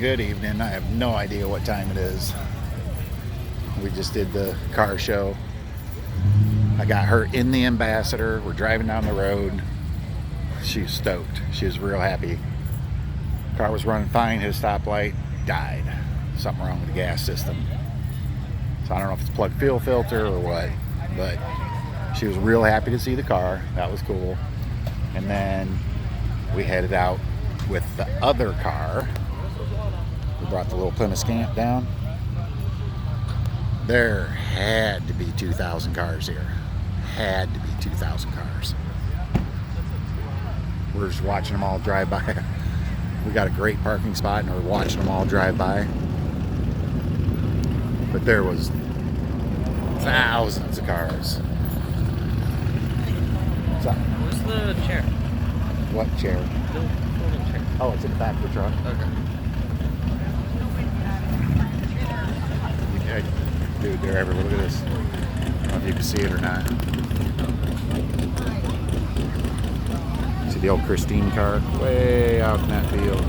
Good evening. I have no idea what time it is. We just did the car show. I got her in the Ambassador. We're driving down the road. She's stoked. She was real happy. Car was running fine, hit a stoplight, died. Something wrong with the gas system. So I don't know if it's plug fuel filter or what, but she was real happy to see the car. That was cool. And then we headed out with the other car. We brought the little Plymouth Scamp down. There had to be 2,000 cars here. Had to be 2,000 cars. We're just watching them all drive by. We got a great parking spot and we're watching them all drive by. But there was thousands of cars. What's up? Where's the chair? What chair? The folding chair. Oh, it's in the back of the truck. Okay. Hey, dude, they're everywhere. Look at this. I don't know if you can see it or not. See the old Christine car? Way out in that field.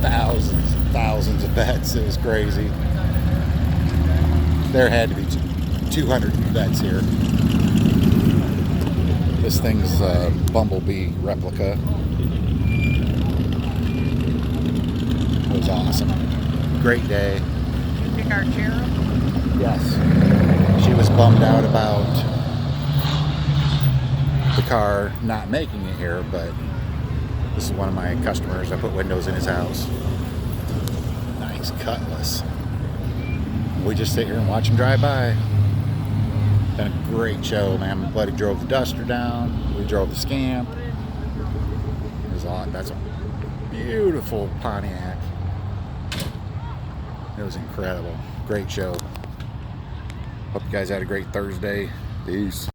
Thousands and thousands of vets. It was crazy. There had to be 200 vets here. This thing's a Bumblebee replica. It was awesome. Great day. Did you pick our chair up? Yes. She was bummed out about the car not making it here, but this is one of my customers. I put windows in his house. Nice Cutlass. We just sit here and watch him drive by. Been a great show, man. My buddy drove the Duster down. We drove the Scamp. It was on. That's a beautiful Pontiac. It was incredible. Great show. Hope you guys had a great Thursday. Peace.